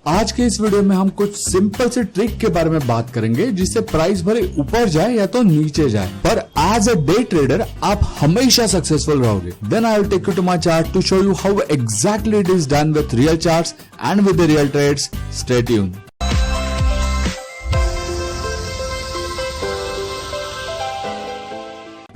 आज के इस वीडियो में हम कुछ सिंपल से ट्रिक के बारे में बात करेंगे जिससे प्राइस भले ऊपर जाए या तो नीचे जाए, पर एज अ डे ट्रेडर आप हमेशा सक्सेसफुल रहोगे। Then I will take you to my chart to show you how exactly it is done with real charts and with the real trades. Stay tuned.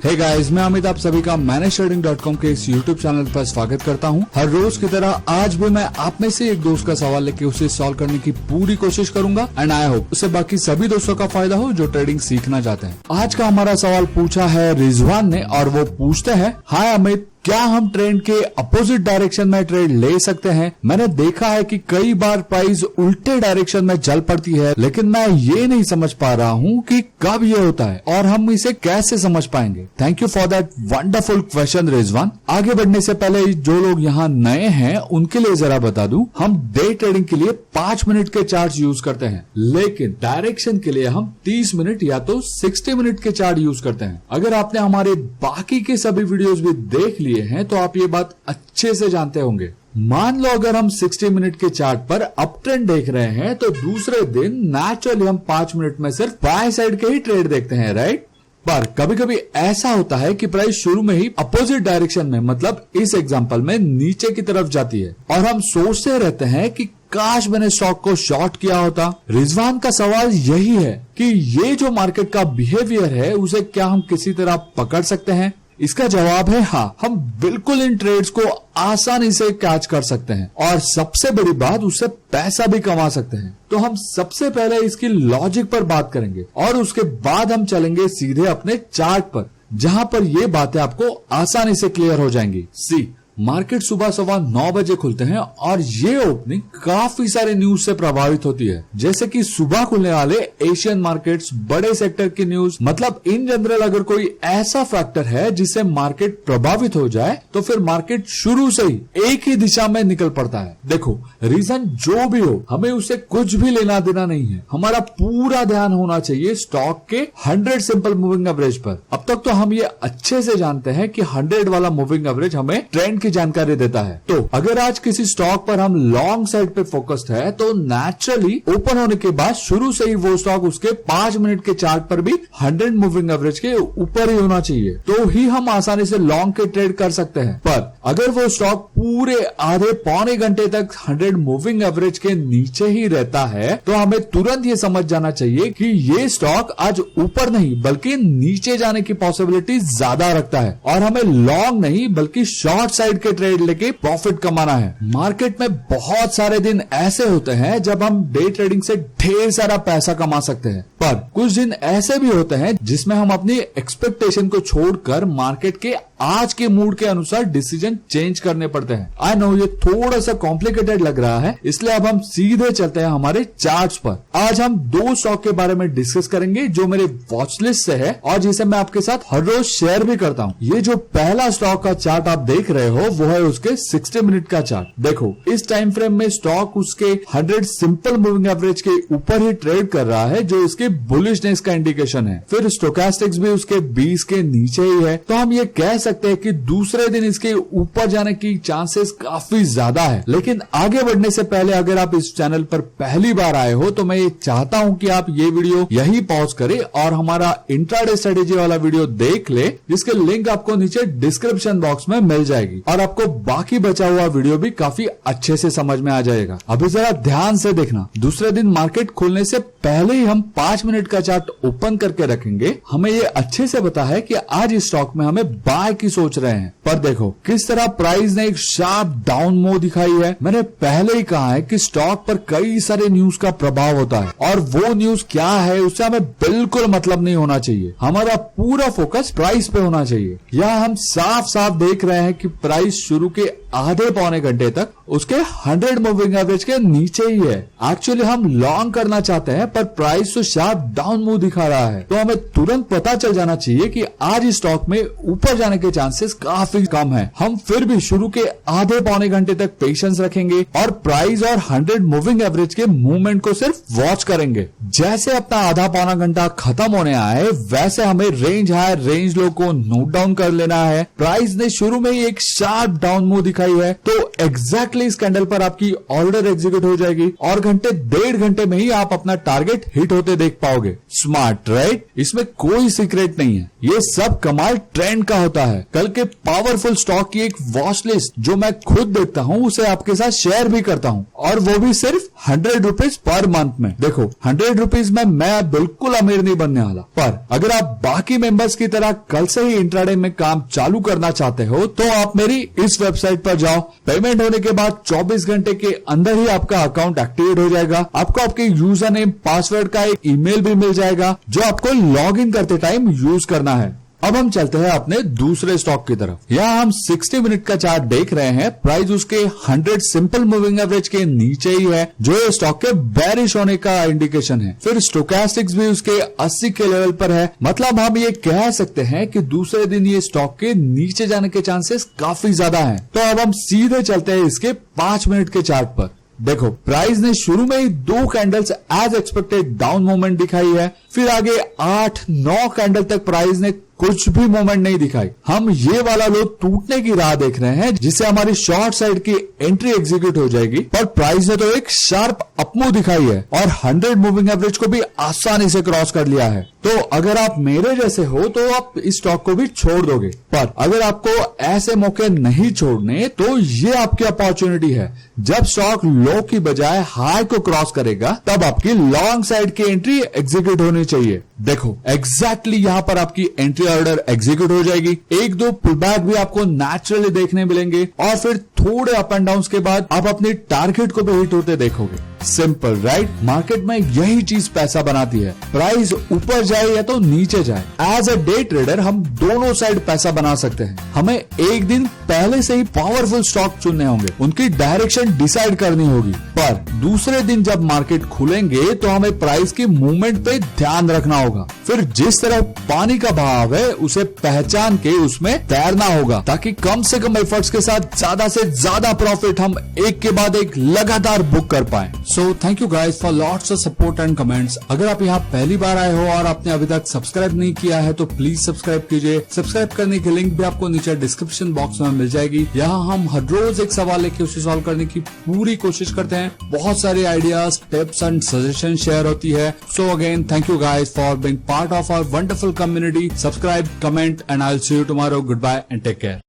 Hey guys, मैं अमित आप सभी का ManageTrading.com के इस YouTube channel पर स्वागत करता हूं। हर रोज की तरह आज भी मैं आप में से एक दोस्त का सवाल लेके उसे सॉल्व करने की पूरी कोशिश करूंगा एंड आई होप उससे बाकी सभी दोस्तों का फायदा हो जो ट्रेडिंग सीखना चाहते हैं। आज का हमारा सवाल पूछा है रिजवान ने और वो पूछते हैं, हाय अमित, क्या हम ट्रेंड के अपोजिट डायरेक्शन में ट्रेड ले सकते हैं? मैंने देखा है कि कई बार प्राइस उल्टे डायरेक्शन में चल पड़ती है, लेकिन मैं ये नहीं समझ पा रहा हूँ कि कब ये होता है और हम इसे कैसे समझ पाएंगे। Thank you for that wonderful question Rizwan. आगे बढ़ने से पहले जो लोग यहाँ नए हैं उनके लिए जरा बता दूं, हम डे ट्रेडिंग के लिए 5 मिनट के चार्ट यूज करते हैं, लेकिन डायरेक्शन के लिए हम 30 मिनट या तो 60 मिनट के चार्ट यूज करते हैं। अगर आपने हमारे बाकी के सभी वीडियोस भी देख लिए हैं तो आप ये बात अच्छे से जानते होंगे। मान लो अगर हम 60 मिनट के चार्ट पर अप ट्रेंड देख रहे हैं तो दूसरे दिन नेचुरली हम 5 मिनट में सिर्फ बाय साइड के ही ट्रेड देखते हैं, राइट? पर कभी कभी ऐसा होता है कि प्राइस शुरू में ही अपोजिट डायरेक्शन में, मतलब इस एग्जांपल में नीचे की तरफ जाती है और हम सोचते रहते हैं कि काश मैंने स्टॉक को शॉर्ट किया होता। रिजवान का सवाल यही है कि ये जो मार्केट का बिहेवियर है उसे क्या हम किसी तरह पकड़ सकते हैं? इसका जवाब है हाँ, हम बिल्कुल इन ट्रेड्स को आसानी से कैच कर सकते हैं और सबसे बड़ी बात, उससे पैसा भी कमा सकते हैं। तो हम सबसे पहले इसकी लॉजिक पर बात करेंगे और उसके बाद हम चलेंगे सीधे अपने चार्ट पर, जहां पर ये बातें आपको आसानी से क्लियर हो जाएंगी। सी, मार्केट सुबह 9:15 बजे खुलते हैं और ये ओपनिंग काफी सारे न्यूज से प्रभावित होती है, जैसे कि सुबह खुलने वाले एशियन मार्केट्स, बड़े सेक्टर की न्यूज। मतलब इन जनरल अगर कोई ऐसा फैक्टर है जिससे मार्केट प्रभावित हो जाए तो फिर मार्केट शुरू से ही एक ही दिशा में निकल पड़ता है। देखो, रीजन जो भी हो, हमें उससे कुछ भी लेना देना नहीं है। हमारा पूरा ध्यान होना चाहिए स्टॉक के 100 सिंपल मूविंग एवरेज पर। अब तक तो हम ये अच्छे से जानते हैं कि 100 वाला मूविंग एवरेज हमें ट्रेंड की जानकारी देता है। तो अगर आज किसी स्टॉक पर हम लॉन्ग साइड पे फोकस्ड है तो नेचुरली ओपन होने के बाद शुरू से ही वो स्टॉक उसके 5 मिनट के चार्ट पर भी 100 मूविंग एवरेज के ऊपर ही होना चाहिए, तो ही हम आसानी से लॉन्ग के ट्रेड कर सकते हैं। पर अगर वो स्टॉक पूरे आधे पौने घंटे तक 100 मूविंग एवरेज के नीचे ही रहता है तो हमें तुरंत ये समझ जाना चाहिए कि ये स्टॉक आज ऊपर नहीं बल्कि नीचे जाने की पॉसिबिलिटी ज्यादा रखता है और हमें लॉन्ग नहीं बल्कि शॉर्ट साइड के ट्रेड लेके प्रॉफिट कमाना है। मार्केट में बहुत सारे दिन ऐसे होते हैं जब हम डे ट्रेडिंग से ढेर सारा पैसा कमा सकते हैं, पर कुछ दिन ऐसे भी होते हैं जिसमें हम अपनी एक्सपेक्टेशन को छोड़कर मार्केट के आज के मूड के अनुसार डिसीजन चेंज करने पड़ते हैं। आई नो ये थोड़ा सा कॉम्प्लिकेटेड लग रहा है, इसलिए अब हम सीधे चलते हैं हमारे चार्ट्स पर। आज हम 2 स्टॉक के बारे में डिस्कस करेंगे जो मेरे वॉच लिस्ट से है और जिसे मैं आपके साथ हर रोज शेयर भी करता हूँ। ये जो पहला स्टॉक का चार्ट आप देख रहे हो वो है उसके 60 मिनट का चार्ट। देखो, इस टाइम फ्रेम में स्टॉक उसके 100 सिंपल मूविंग एवरेज के ऊपर ही ट्रेड कर रहा है, जो इसके बुलिशनेस का इंडिकेशन है। फिर स्टोकास्टिक्स भी उसके 20 के नीचे ही है, तो हम ये कह सकते हैं कि दूसरे दिन इसके ऊपर जाने की चांसेस काफी ज्यादा है। लेकिन आगे बढ़ने से पहले अगर आप इस चैनल पर पहली बार आए हो तो मैं ये चाहता हूं कि आप ये वीडियो यही पॉज करें और हमारा इंट्राडे स्ट्रेटेजी वाला वीडियो देख ले, जिसके लिंक आपको नीचे डिस्क्रिप्शन बॉक्स में मिल जाएगी और आपको बाकी बचा हुआ वीडियो भी काफी अच्छे से समझ में आ जाएगा। अभी जरा ध्यान से देखना, दूसरे दिन मार्केट खुलने से पहले ही हम 5 मिनट का चार्ट ओपन करके रखेंगे। हमें ये अच्छे से पता है कि आज इस स्टॉक में हमें बाय की सोच रहे हैं, पर देखो किस तरह प्राइस ने एक शार्प डाउन मूव दिखाई है। मैंने पहले ही कहा है कि स्टॉक पर कई सारे न्यूज का प्रभाव होता है और वो न्यूज क्या है उससे हमें बिल्कुल मतलब नहीं होना चाहिए। हमारा पूरा फोकस प्राइस पे होना चाहिए। यह हम साफ साफ देख रहे हैं कि प्राइस शुरू के आधे पौने घंटे तक उसके 100 मूविंग एवरेज के नीचे ही है। एक्चुअली हम लॉन्ग करना चाहते हैं पर प्राइस तो शार्प डाउन मूव दिखा रहा है, तो हमें तुरंत पता चल जाना चाहिए कि आज इस स्टॉक में ऊपर जाने के चांसेस काफी कम है। हम फिर भी शुरू के आधे पौने घंटे तक पेशेंस रखेंगे और प्राइस और 100 मूविंग एवरेज के मूवमेंट को सिर्फ वॉच करेंगे। जैसे अपना आधा पौना घंटा खत्म होने आए वैसे हमें रेंज हाई रेंज लो को नोट डाउन कर लेना है। प्राइस ने शुरू में ही एक शार्प डाउन मूव दिखा दिखाई है, तो एग्जैक्टली इस कैंडल पर आपकी ऑर्डर एग्जीक्यूट हो जाएगी और डेढ़ घंटे में ही आप अपना टारगेट हिट होते देख पाओगे। Smart right? इसमें कोई सीक्रेट नहीं है, ये सब कमाल ट्रेंड का होता है। कल के पावरफुल स्टॉक की एक वॉच लिस्ट जो मैं खुद देखता हूं उसे आपके साथ शेयर भी करता हूं, और वो भी सिर्फ 100 रुपीज पर मंथ में। देखो 100 रुपीज में मैं बिल्कुल अमीर नहीं बनने वाला, पर अगर आप बाकी मेंबर्स की तरह कल से ही इंट्राडे में काम चालू करना चाहते हो तो आप मेरी इस वेबसाइट पर जाओ। पेमेंट होने के बाद 24 घंटे के अंदर ही आपका अकाउंट एक्टिवेट हो जाएगा। आपको आपके यूजर नेम पासवर्ड का एक ईमेल भी मिल जाएगा जो आपको लॉग इन करते टाइम यूज करना है। अब हम चलते हैं अपने दूसरे स्टॉक की तरफ। यहाँ हम 60 मिनट का चार्ट देख रहे हैं। प्राइस उसके 100 सिंपल मूविंग एवरेज के नीचे ही है, जो ये स्टॉक के बेरिश होने का इंडिकेशन है। फिर स्टोकेस्टिक्स भी उसके 80 के लेवल पर है। मतलब हम ये कह सकते हैं कि दूसरे दिन ये स्टॉक के नीचे जाने के चांसेस काफी ज्यादा हैं। तो अब हम सीधे चलते हैं इसके 5 मिनट के चार्ट पर। देखो प्राइस ने शुरू में ही 2 candles as expected down movement दिखाई है, फिर आगे 8-9 कैंडल तक प्राइस ने कुछ भी मूवमेंट नहीं दिखाई। हम ये वाला लो टूटने की राह देख रहे हैं, जिससे हमारी शॉर्ट साइड की एंट्री एग्जीक्यूट हो जाएगी। पर प्राइस ने तो एक शार्प अपमूव दिखाई है और 100 मूविंग एवरेज को भी आसानी से क्रॉस कर लिया है। तो अगर आप मेरे जैसे हो तो आप इस स्टॉक को भी छोड़ दोगे, पर अगर आपको ऐसे मौके नहीं छोड़ने तो ये आपकी अपॉर्चुनिटी है। जब स्टॉक लो की बजाय हाई को क्रॉस करेगा तब आपकी लॉन्ग साइड की एंट्री एग्जीक्यूट होनी चाहिए। देखो एग्जैक्टली यहाँ पर आपकी एंट्री ऑर्डर एग्जीक्यूट हो जाएगी। 1-2 पुलबैक भी आपको नेचुरली देखने मिलेंगे और फिर थोड़े अप एंड डाउन के बाद आप अपनी टारगेट को भी हिट होते देखोगे। Simple right? मार्केट में यही चीज पैसा बनाती है, प्राइस ऊपर जाए या तो नीचे जाए। एज अ डे ट्रेडर हम दोनों साइड पैसा बना सकते हैं। हमें एक दिन पहले से ही पावरफुल स्टॉक चुनने होंगे, उनकी डायरेक्शन डिसाइड करनी होगी, पर दूसरे दिन जब मार्केट खुलेंगे तो हमें प्राइस की मूवमेंट पे ध्यान रखना होगा। फिर जिस तरह पानी का बहाव है उसे पहचान के उसमें तैरना होगा, ताकि कम से कम एफर्ट्स के साथ ज्यादा से ज्यादा प्रॉफिट हम एक के बाद एक लगातार बुक कर पाए। So thank you guys for lots of support and comments. अगर आप यहाँ पहली बार आए हो और आपने अभी तक सब्सक्राइब नहीं किया है तो प्लीज सब्सक्राइब कीजिए। सब्सक्राइब करने की लिंक भी आपको नीचे डिस्क्रिप्शन बॉक्स में मिल जाएगी। यहाँ हम हर रोज एक सवाल लेके उसे सॉल्व करने की पूरी कोशिश करते हैं। बहुत सारे ideas, tips and suggestion share होती है। So again thank you guys for being part of our wonderful community. Subscribe, comment and I will see you tomorrow. Good bye and take care.